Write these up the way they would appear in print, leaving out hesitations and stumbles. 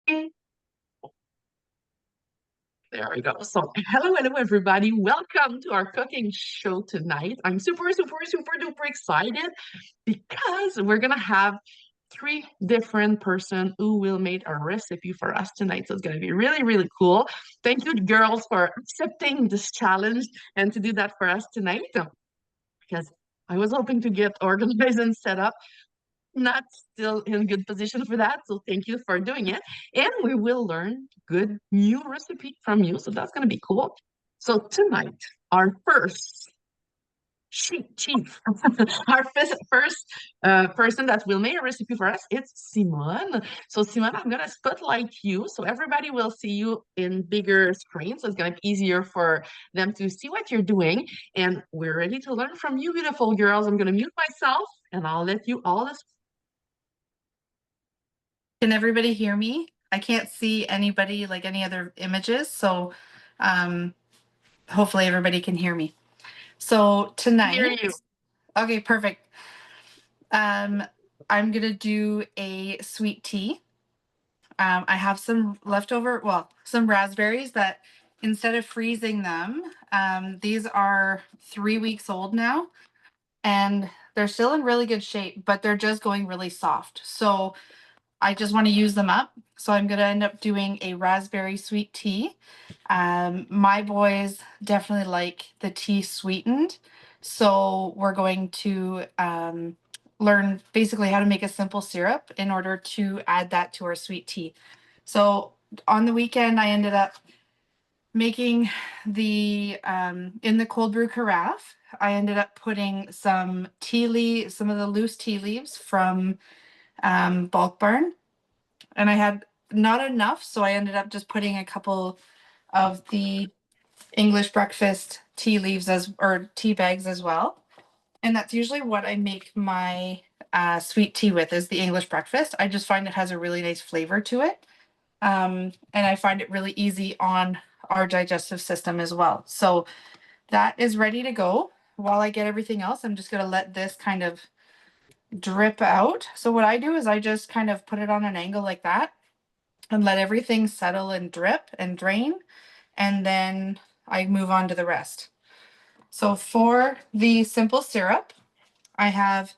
There we go. So, hello, everybody. Welcome to our cooking show tonight. I'm super duper excited because we're gonna have three different person who will make a recipe for us tonight. So it's gonna be really cool. Thank you, girls, for accepting this challenge and to do that for us tonight. Because I was hoping to get organized and set up, not still in good position for that. So thank you for doing it. And we will learn good new recipe from you. So that's going to be cool. So tonight, our first chief, our first person that will make a recipe for us, it's Simone. So Simone, I'm going to spotlight you. So everybody will see you in bigger screens. So it's going to be easier for them to see what you're doing. And we're ready to learn from you, beautiful girls. I'm going to mute myself and I'll let you all. Can everybody hear me? I can't see anybody, like any other images, so hopefully everybody can hear me. So Hear tonight, you. okay, perfect. I'm gonna do a sweet tea. I have some leftover, well, some raspberries that instead of freezing them, these are 3 weeks old now, and they're still in really good shape, but they're just going really soft. So I just want to use them up. So I'm going to end up doing a raspberry sweet tea. My boys definitely like the tea sweetened. So we're going to learn basically how to make a simple syrup in order to add that to our sweet tea. So on the weekend, I ended up making the, in the cold brew carafe, I ended up putting some some of the loose tea leaves from Bulk Barn, and I had not enough, so I ended up just putting a couple of the English breakfast tea leaves or tea bags as well. And that's usually what I make my sweet tea with, is the English breakfast. I just find it has a really nice flavor to it. And I find it really easy on our digestive system as well. So that is ready to go. While I get everything else, I'm just going to let this kind of drip out. So what I do is I just kind of put it on an angle like that and let everything settle and drip and drain. And then I move on to the rest. So for the simple syrup, I have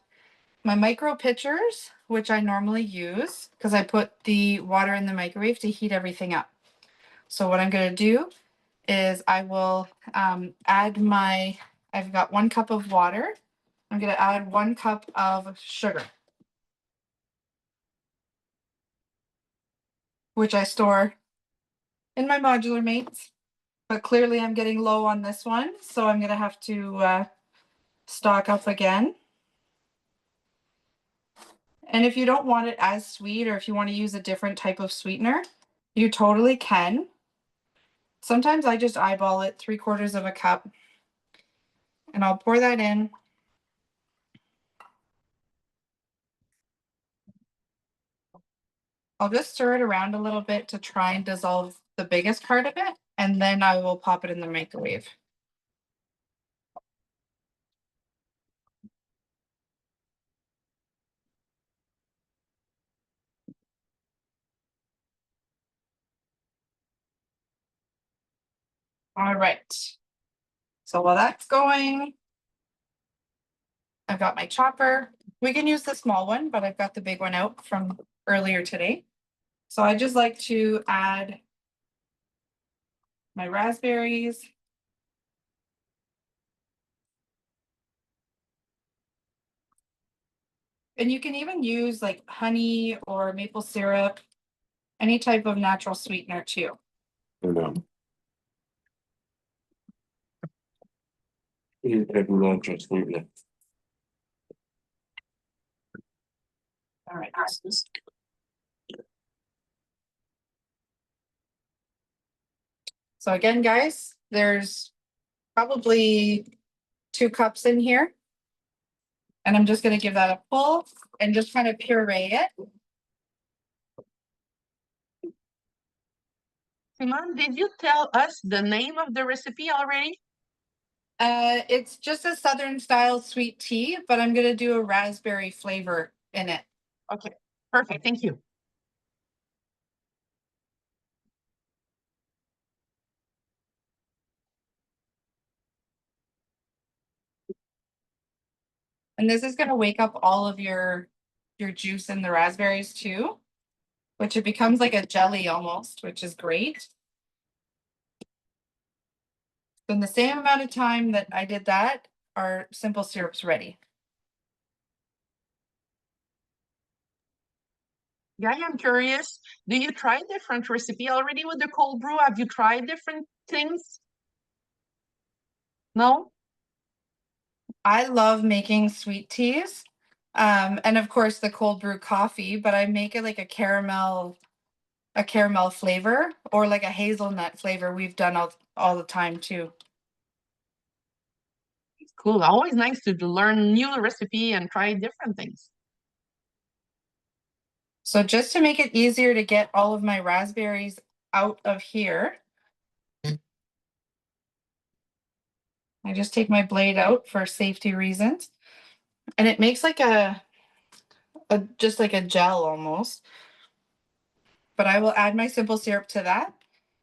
my micro pitchers, which I normally use because I put the water in the microwave to heat everything up. So what I'm going to do is I will I've got 1 cup of water. I'm going to add 1 cup of sugar, which I store in my modular mates. But clearly I'm getting low on this one, so I'm going to have to stock up again. And if you don't want it as sweet, or if you want to use a different type of sweetener, you totally can. Sometimes I just eyeball it, 3/4 of a cup, and I'll pour that in. I'll just stir it around a little bit to try and dissolve the biggest part of it, and then I will pop it in the microwave. All right. So while that's going, I've got my chopper. We can use the small one, but I've got the big one out from earlier today. So I just like to add my raspberries. And you can even use like honey or maple syrup, any type of natural sweetener too. No. Any type of natural sweetener. All right. So again, guys, there's probably 2 cups in here. And I'm just going to give that a pull and just kind of puree it. Simone, did you tell us the name of the recipe already? It's just a Southern style sweet tea, but I'm going to do a raspberry flavor in it. Okay, perfect. Thank you. And this is gonna wake up all of your juice in the raspberries too, which it becomes like a jelly almost, which is great. In the same amount of time that I did that, our simple syrup's ready. Yeah, I'm curious. Do you try different recipe already with the cold brew? Have you tried different things? No? I love making sweet teas. And of course the cold brew coffee, but I make it like a caramel flavor or like a hazelnut flavor we've done all the time too. It's cool. Always nice to learn new recipe and try different things. So just to make it easier to get all of my raspberries out of here, I just take my blade out for safety reasons. And it makes like a just like a gel almost. But I will add my simple syrup to that.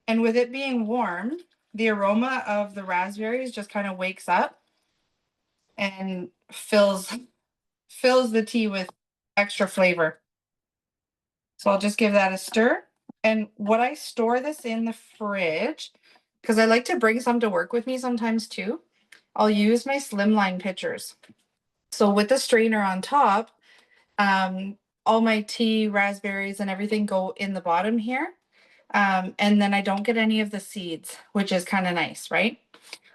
And with it being warm, the aroma of the raspberries just kind of wakes up and fills the tea with extra flavor. So I'll just give that a stir. And what I store this in the fridge, because I like to bring some to work with me sometimes too, I'll use my slimline pitchers. So with the strainer on top, all my tea, raspberries, and everything go in the bottom here. And then I don't get any of the seeds, which is kind of nice, right?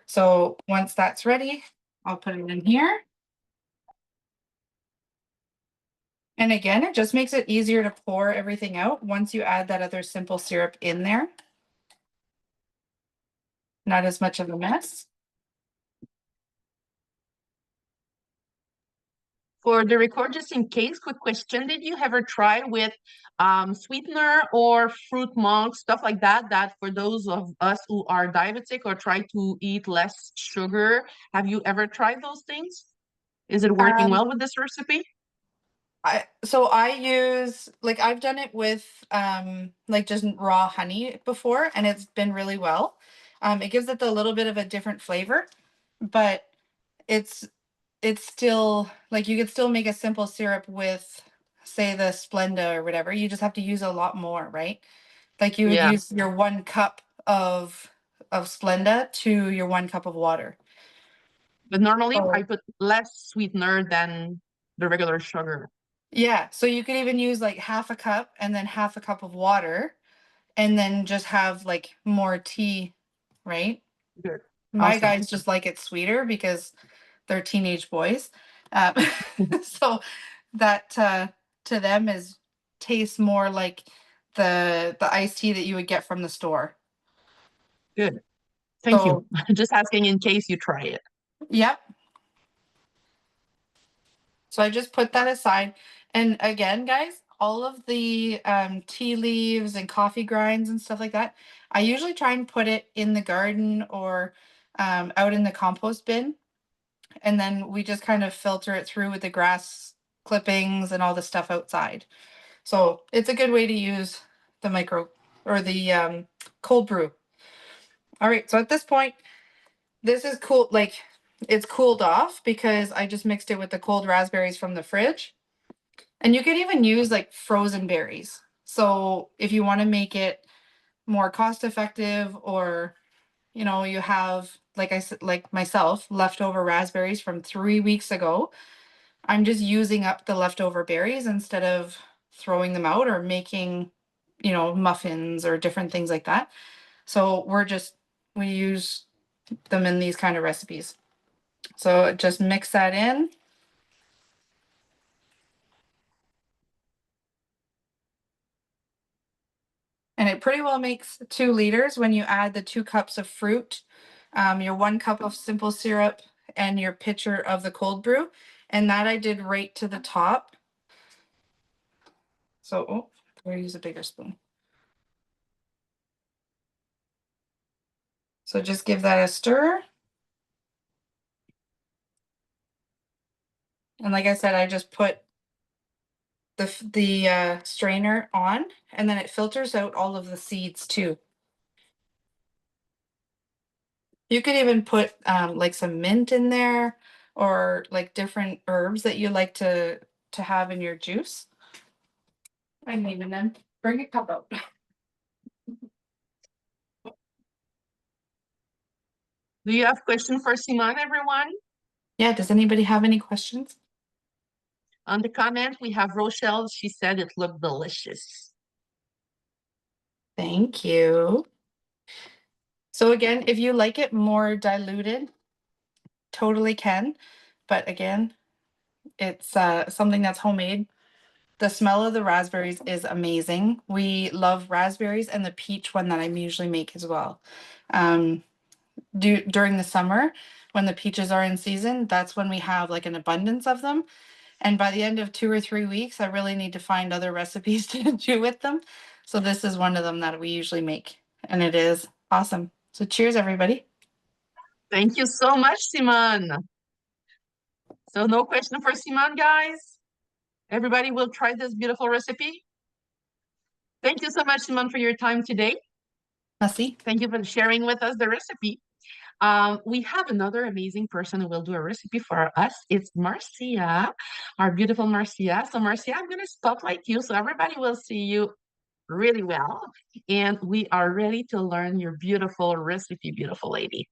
So once that's ready, I'll put it in here. And again, it just makes it easier to pour everything out once you add that other simple syrup in there. Not as much of a mess. For the record, just in case, quick question. Did you ever try with sweetener or fruit malt, stuff like that, that for those of us who are diabetic or try to eat less sugar, have you ever tried those things? Is it working well with this recipe? I use like I've done it with like just raw honey before and it's been really well. It gives it a little bit of a different flavor, but it's still like you could still make a simple syrup with say the Splenda or whatever. You just have to use a lot more, right? Like you would Yeah, use your 1 cup of Splenda to your 1 cup of water. but normally I Oh. put less sweetener than the regular sugar. Yeah, so you could even use like half a cup and then half a cup of water and then just have like more tea, right? Good. My Awesome. guys just like it sweeter because they're teenage boys. Um, so that to them is tastes more like the iced tea that you would get from the store. Good. Thank you. So Just asking in case you try it. yep. So I just put that aside. And again, guys, all of the tea leaves and coffee grinds and stuff like that, I usually try and put it in the garden or out in the compost bin. And then we just kind of filter it through with the grass clippings and all the stuff outside. So it's a good way to use the micro or the cold brew. All right, so at this point, this is cool. Like it's cooled off because I just mixed it with the cold raspberries from the fridge. And you could even use like frozen berries. So if you want to make it more cost effective or you have like I said like myself leftover raspberries from 3 weeks ago, I'm just using up the leftover berries instead of throwing them out or making muffins or different things like that. So we use them in these kind of recipes. So just mix that in. And it pretty well makes 2 liters when you add the 2 cups of fruit, your 1 cup of simple syrup, and your pitcher of the cold brew. And that I did right to the top. So, oh, I use a bigger spoon. So just give that a stir. And like I said, I just put the strainer on, and then it filters out all of the seeds too. You could even put like some mint in there or like different herbs that you like to have in your juice. I'm leaving them. Bring a cup out. Do you have question for Simone, everyone? Yeah, does anybody have any questions? On the comment, we have Rochelle. She said it looked delicious. Thank you. So again, if you like it more diluted, totally can. But again, it's something that's homemade. The smell of the raspberries is amazing. We love raspberries and the peach one that I usually make as well. During the summer, when the peaches are in season, that's when we have like an abundance of them. And by the end of 2 or 3 weeks, I really need to find other recipes to do with them. So this is one of them that we usually make, and it is awesome. So cheers, everybody. Thank you so much, Simone. So no question for Simone, guys. Everybody will try this beautiful recipe. Thank you so much, Simone, for your time today. Merci. Thank you for sharing with us the recipe. We have another amazing person who will do a recipe for us. It's Marcia, our beautiful Marcia. So Marcia, I'm going to spotlight you so everybody will see you really well. And we are ready to learn your beautiful recipe, beautiful lady.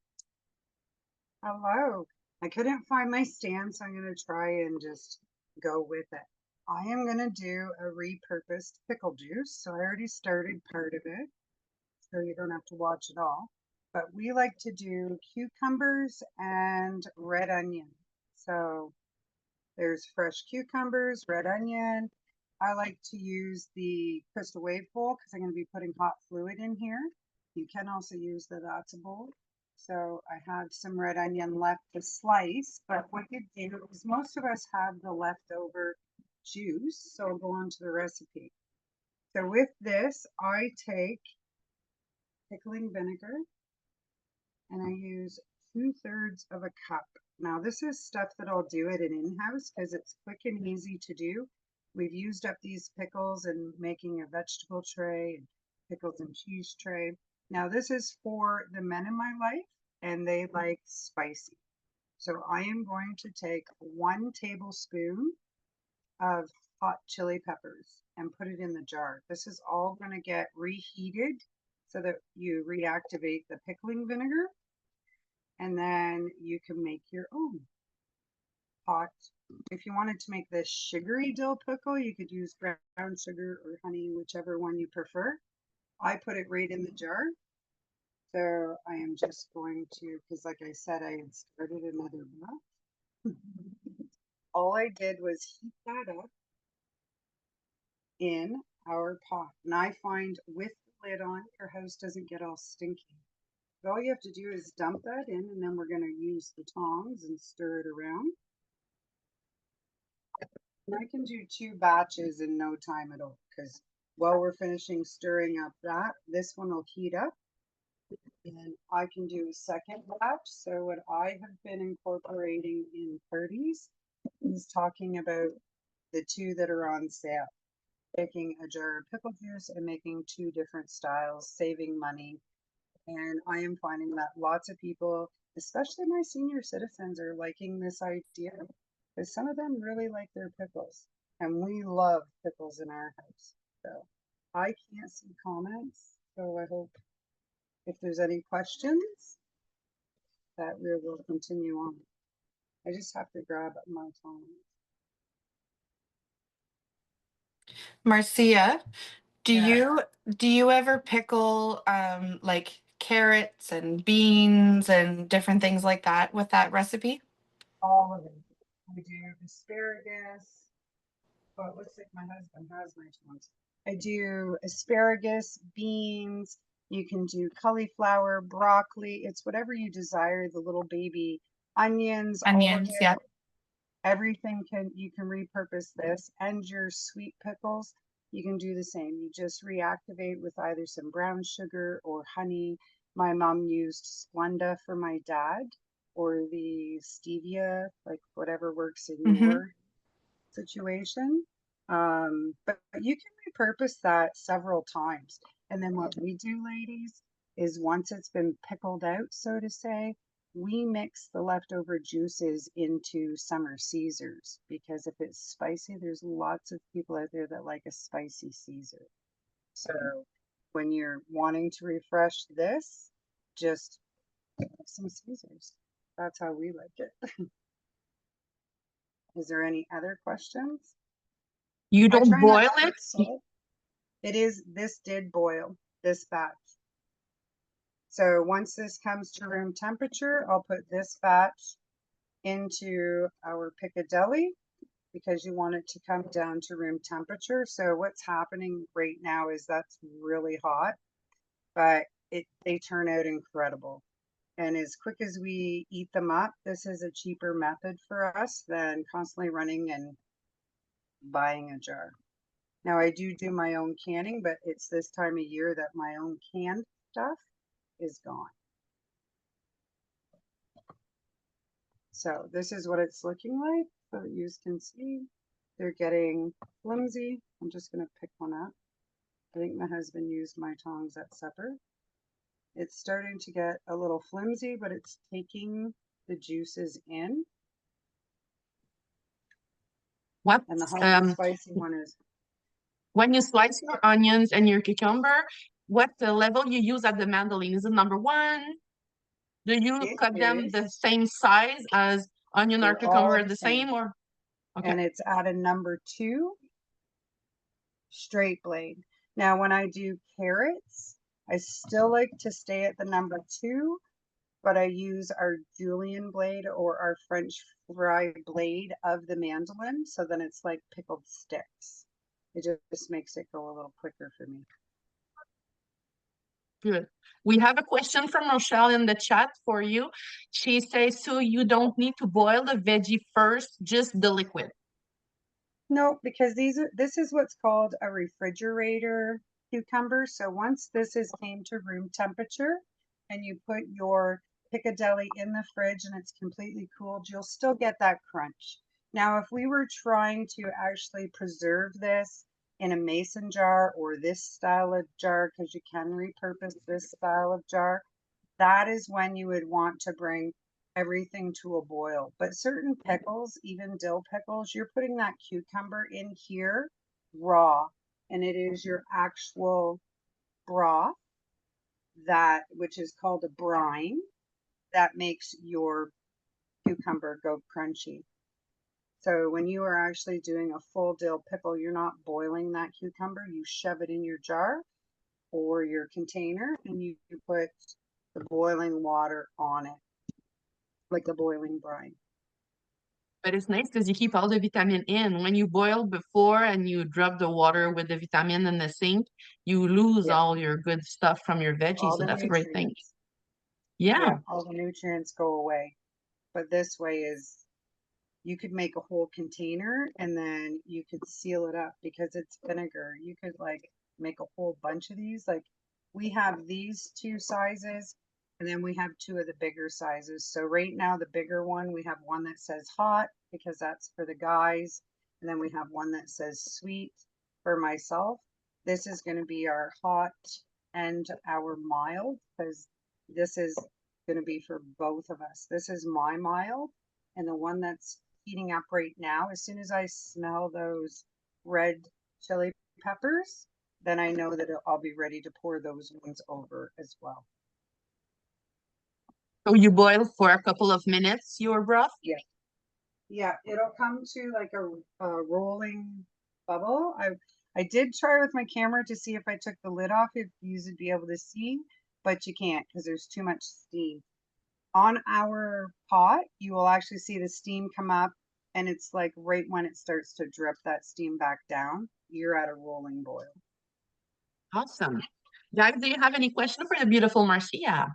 Hello. I couldn't find my stand, so I'm going to try and just go with it. I am going to do a repurposed pickle juice. So I already started part of it, so you don't have to watch it all. But we like to do cucumbers and red onion. So there's fresh cucumbers, red onion. I like to use the crystal wave bowl because I'm going to be putting hot fluid in here. You can also use the That's bowl. So I have some red onion left to slice, but what you do is most of us have the leftover juice. So I'll go on to the recipe. So with this, I take pickling vinegar and I use 2/3 of a cup. Now this is stuff that I'll do at an in-house because it's quick and easy to do. We've used up these pickles in making a vegetable tray and pickles and cheese tray. Now this is for the men in my life and they like spicy. So I am going to take 1 tablespoon of hot chili peppers and put it in the jar. This is all going to get reheated so that you reactivate the pickling vinegar. And then you can make your own hot. If you wanted to make this sugary dill pickle, you could use brown sugar or honey, whichever one you prefer. I put it right in the jar. So I am just going to, because like I said, I had started another batch. All I did was heat that up in our pot. And I find with the lid on, your house doesn't get all stinky. All you have to do is dump that in, and then we're going to use the tongs and stir it around. And I can do 2 batches in no time at all, because while we're finishing stirring up that, this one will heat up. And I can do a second batch. So what I have been incorporating in parties is talking about the 2 that are on sale. Taking a jar of pickle juice and making 2 different styles, saving money. And I am finding that lots of people, especially my senior citizens, are liking this idea because some of them really like their pickles. And we love pickles in our house. So I can't see comments. So I hope if there's any questions that we will continue on. I just have to grab my phone. Marcia, do Yeah. you ever pickle like carrots and beans and different things like that with that recipe? All of it. I do asparagus. Well, it looks like my husband has my tongs. I do asparagus, beans. You can do cauliflower, broccoli. It's whatever you desire. The little baby onions, all of Onions, it. yeah. Everything you can repurpose this, and your sweet pickles. You can do the same. You just reactivate with either some brown sugar or honey. My mom used Splenda for my dad, or the stevia, like whatever works in your situation. But you can repurpose that several times. And then what we do, ladies, is once it's been pickled out, so to say, we mix the leftover juices into summer Caesars because if it's spicy, there's lots of people out there that like a spicy Caesar. So when you're wanting to refresh this, just some Caesars. That's how we like it. Is there any other questions? You I don't try not boil to it? put salt. This did boil, this batch. So once this comes to room temperature, I'll put this batch into our Piccadilly because you want it to come down to room temperature. So what's happening right now is that's really hot, but they turn out incredible. And as quick as we eat them up, this is a cheaper method for us than constantly running and buying a jar. Now I do my own canning, but it's this time of year that my own canned stuff is gone. So this is what it's looking like. So you can see they're getting flimsy. I'm just going to pick one up. I think my husband used my tongs at supper. It's starting to get a little flimsy, but it's taking the juices in. What And the hot and spicy one is. when you slice your onions and your cucumber, what level you use at the mandolin? Is it number one? Do you It cut them is. the same size as onion or They're all cucumber the the same. same or? Okay. And it's at a number 2 straight blade. Now, when I do carrots, I still like to stay at the number 2, but I use our julienne blade or our French fry blade of the mandolin. So then it's like pickled sticks. It just makes it go a little quicker for me. Good. We have a question from Rochelle in the chat for you. She says, so you don't need to boil the veggie first, just the liquid. No, because this is what's called a refrigerator cucumber. So once this is came to room temperature and you put your Piccadilly in the fridge and it's completely cooled, you'll still get that crunch. Now, if we were trying to actually preserve this in a mason jar or this style of jar, because you can repurpose this style of jar, that is when you would want to bring everything to a boil. But certain pickles, even dill pickles, you're putting that cucumber in here raw, and it is your actual broth that, which is called a brine, that makes your cucumber go crunchy. So when you are actually doing a full dill pickle, you're not boiling that cucumber. You shove it in your jar or your container and you put the boiling water on it, like a boiling brine. But it's nice because you keep all the vitamin in. When you boil before and you drop the water with the vitamin in the sink, you lose Yeah, all your good stuff from your veggies. all So the that's a great thing. nutrients. Yeah. Yeah, all the nutrients go away. But this way is you could make a whole container and then you could seal it up because it's vinegar. You could like make a whole bunch of these. Like we have these 2 sizes and then we have 2 of the bigger sizes. So right now the bigger one, we have one that says hot because that's for the guys. And then we have one that says sweet for myself. This is going to be our hot and our mild because this is going to be for both of us. This is my mild and the one that's heating up right now, as soon as I smell those red chili peppers, then I know that I'll be ready to pour those ones over as well. So you boil for a couple of minutes your broth? Yeah. Yeah, it'll come to like a rolling bubble. I did try with my camera to see if I took the lid off, if you would be able to see, but you can't because there's too much steam. On our pot, you will actually see the steam come up and it's like right when it starts to drip that steam back down, you're at a rolling boil. Awesome. Guys, do you have any question for the beautiful Marcia?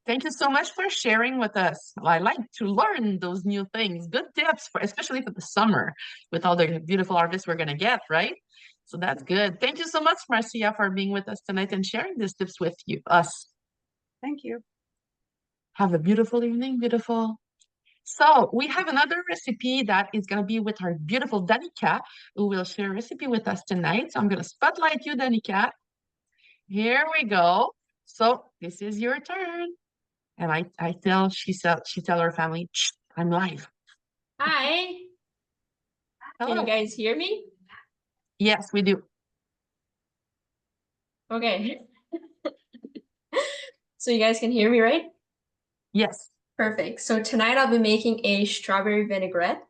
Thank you so much for sharing with us. I like to learn those new things, good tips for especially for the summer with all the beautiful harvests we're gonna get, right? So that's good. Thank you so much, Marcia, for being with us tonight and sharing these tips with us. Thank you. Have a beautiful evening, beautiful. So we have another recipe that is going to be with our beautiful Danica, who will share a recipe with us tonight. So I'm going to spotlight you, Danica. Here we go. So this is your turn. And I tell she tell her family, "Shh, I'm live." Hi, can you Hello. guys hear me? Yes, we do. Okay. So you guys can hear me, right? Yes. Perfect. So tonight I'll be making a strawberry vinaigrette.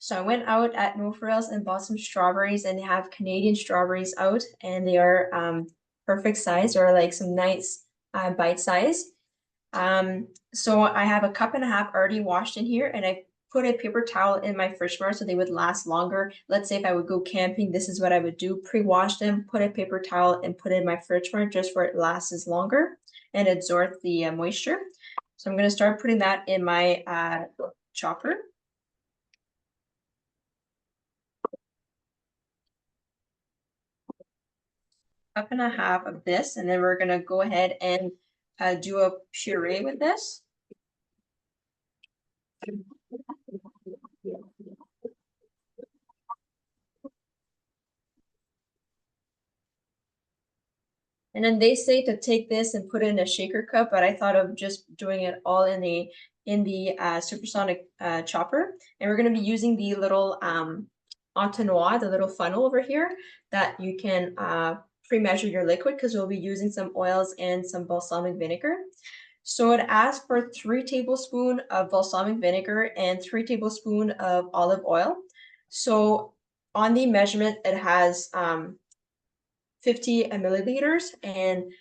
So I went out at No Frills and bought some strawberries, and they have Canadian strawberries out, and they are perfect size, or like some nice bite size. So I have a cup and a half already washed in here, and I put a paper towel in my fridge bar so they would last longer. Let's say if I would go camping, this is what I would do: pre-wash them, put a paper towel, and put it in my fridge bar just for it lasts longer and absorb the moisture. So I'm going to start putting that in my chopper. Cup and a half of this, and then we're going to go ahead and do a puree with this. And then they say to take this and put it in a shaker cup, but I thought of just doing it all in the supersonic chopper. And we're going to be using the little entonnoir, the little funnel over here, that you can pre-measure your liquid, because we'll be using some oils and some balsamic vinegar. So it asks for 3 tablespoons of balsamic vinegar and 3 tablespoons of olive oil. So on the measurement, it has 50 milliliters, and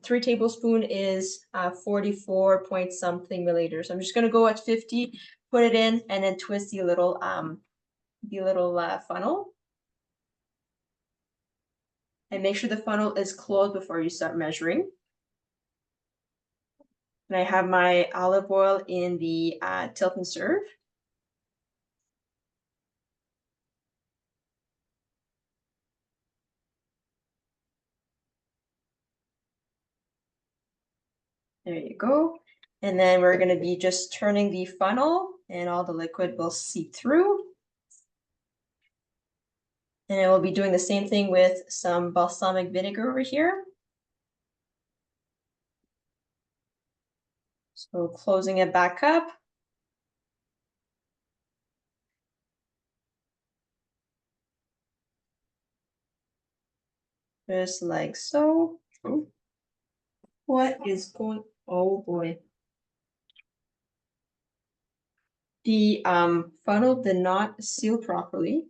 3 tablespoons is 44 point something milliliters. I'm just going to go at 50, put it in, and then twist the little funnel. And make sure the funnel is closed before you start measuring. And I have my olive oil in the tilt and serve. There you go. And then we're going to be just turning the funnel, and all the liquid will seep through. And we'll be doing the same thing with some balsamic vinegar over here. So closing it back up. Just like so. What is going, oh boy. The funnel did not seal properly.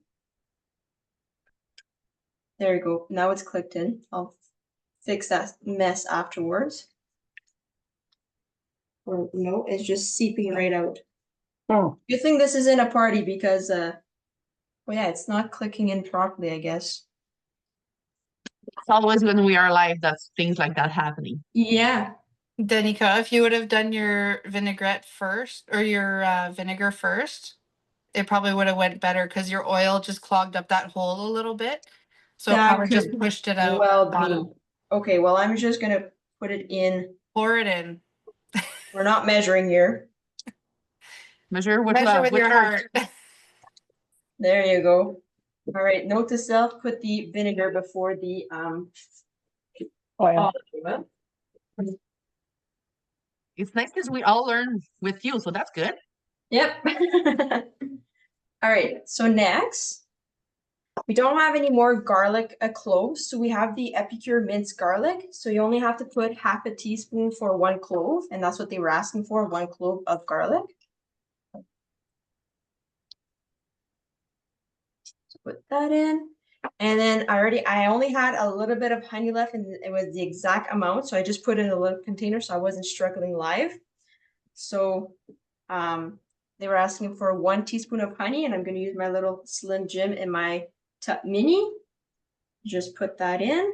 There you go. Now it's clicked in. I'll fix that mess afterwards. Or no, it's just seeping right out. Oh, Good thing this is in a party, because well, yeah, it's not clicking in properly, I guess. It's always when we are live that's things like that happening. Yeah. Danica, if you would have done your vinaigrette first, or your vinegar first, it probably would have went better, because your oil just clogged up that hole a little bit. So it That probably just could pushed it out. well bottom. be. Okay, well, I'm just gonna put it in. Pour it in. We're not measuring here. Measure with Measure love, with with your heart. heart. There you go. All right, note to self, put the vinegar before the oil. oil. It's nice because we all learn with you, so that's good. Yep. All right, so next, we don't have any more garlic cloves, so we have the Epicure minced garlic. So you only have to put half a teaspoon for 1 clove, and that's what they were asking for, 1 clove of garlic. So put that in. And then I only had a little bit of honey left, and it was the exact amount, so I just put it in a little container so I wasn't struggling live. So they were asking for 1 teaspoon of honey, and I'm going to use my little Slim Jim in my Tut Mini. Just put that in.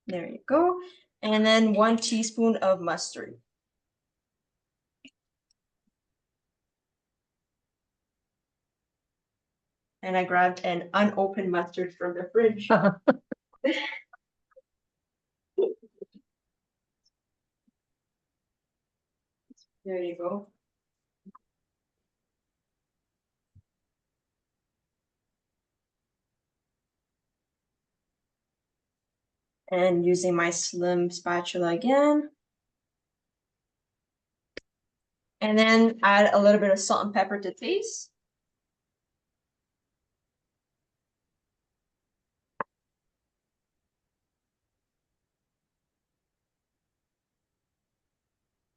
There you go. And then 1 teaspoon of mustard. And I grabbed an unopened mustard from the fridge. There you go. And using my slim spatula again. And then add a little bit of salt and pepper to taste.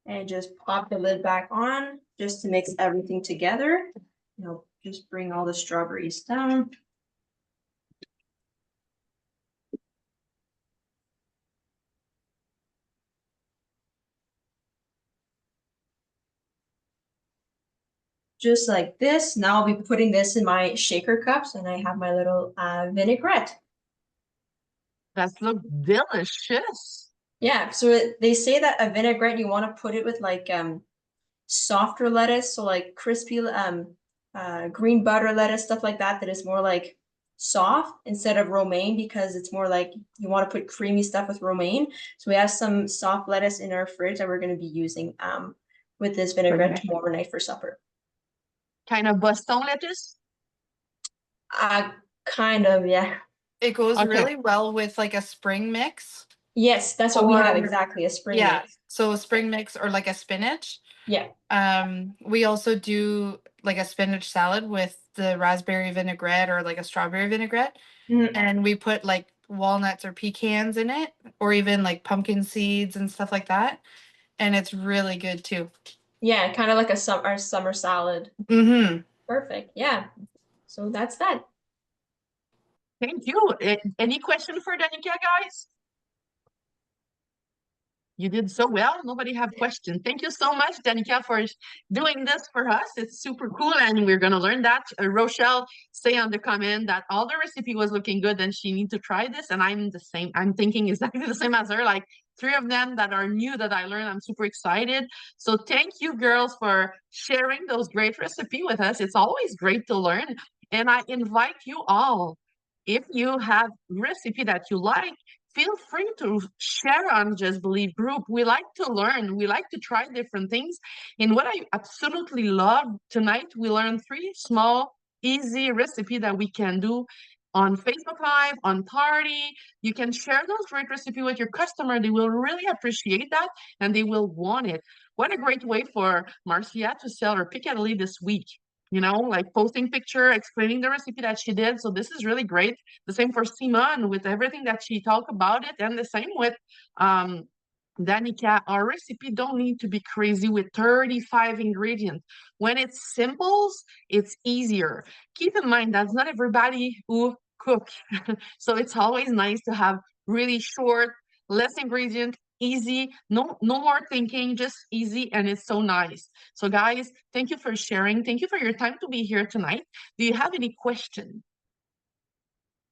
And just pop the lid back on just to mix everything together. Just bring all the strawberries down. Just like this. Now I'll be putting this in my shaker cups, and I have my little vinaigrette. That looks delicious. Yeah, so they say that a vinaigrette, you want to put it with like softer lettuce, so like crispy green butter lettuce, stuff like that, that is more like soft instead of romaine, because it's more like you want to put creamy stuff with romaine. So we have some soft lettuce in our fridge that we're going to be using with this vinaigrette tomorrow night for supper. Kind of Boston lettuce? Kind of, yeah. It goes Okay. really well with like a spring mix. Yes, that's what we have, Or- exactly, a spring Yeah, mix. so a spring mix or like a spinach. Yeah. We also do like a spinach salad with the raspberry vinaigrette or like a strawberry vinaigrette. Mhm. And we put like walnuts or pecans in it, or even like pumpkin seeds and stuff like that. And it's really good too. Yeah, kind of like our summer salad. Mm-hmm. Perfect. Yeah. So that's that. Thank you. Any question for Danica, guys? You did so well. Nobody have questions. Thank you so much, Danica, for doing this for us. It's super cool, and we're gonna learn that. Rochelle say on the comment that all the recipe was looking good, and she need to try this. And I'm the same. I'm thinking exactly the same as her. Like 3 of them that are new that I learned. I'm super excited. So thank you, girls, for sharing those great recipe with us. It's always great to learn. And I invite you all, if you have recipe that you like, feel free to share on Just Believe group. We like to learn. We like to try different things. And what I absolutely love tonight, we learned 3 small, easy recipe that we can do on Facebook Live, on Party. You can share those great recipe with your customer. They will really appreciate that, and they will want it. What a great way for Marcia to sell her Piccadilly this week. Like posting picture, explaining the recipe that she did. So this is really great. The same for Simone with everything that she talked about it, and the same with Danica. Our recipe don't need to be crazy with 35 ingredients. When it's simple, it's easier. Keep in mind that's not everybody who cook. So it's always nice to have really short, less ingredient, easy, no more thinking, just easy, and it's so nice. So guys, thank you for sharing. Thank you for your time to be here tonight. Do you have any questions?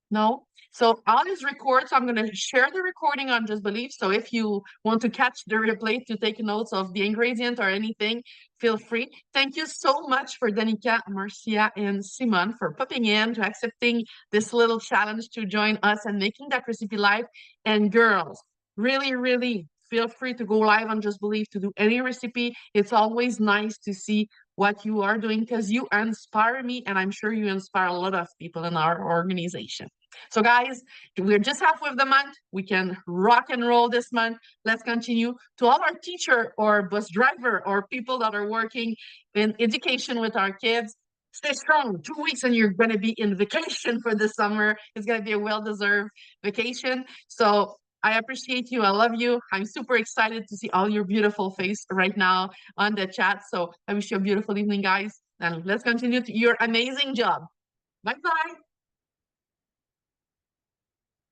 No? So all is recorded. So I'm going to share the recording on Just Believe. So if you want to catch the replay to take notes of the ingredient or anything, feel free. Thank you so much for Danica, Marcia, and Simone for popping in, to accepting this little challenge to join us and making that recipe live. And girls, really, really feel free to go live on Just Believe to do any recipe. It's always nice to see what you are doing, because you inspire me, and I'm sure you inspire a lot of people in our organization. So guys, we're just halfway of the month. We can rock and roll this month. Let's continue. To all our teacher or bus driver or people that are working in education with our kids, stay strong. 2 weeks and you're going to be in vacation for the summer. It's going to be a well-deserved vacation. So I appreciate you. I love you. I'm super excited to see all your beautiful face right now on the chat. So I wish you a beautiful evening, guys. And let's continue to your amazing job. Bye-bye.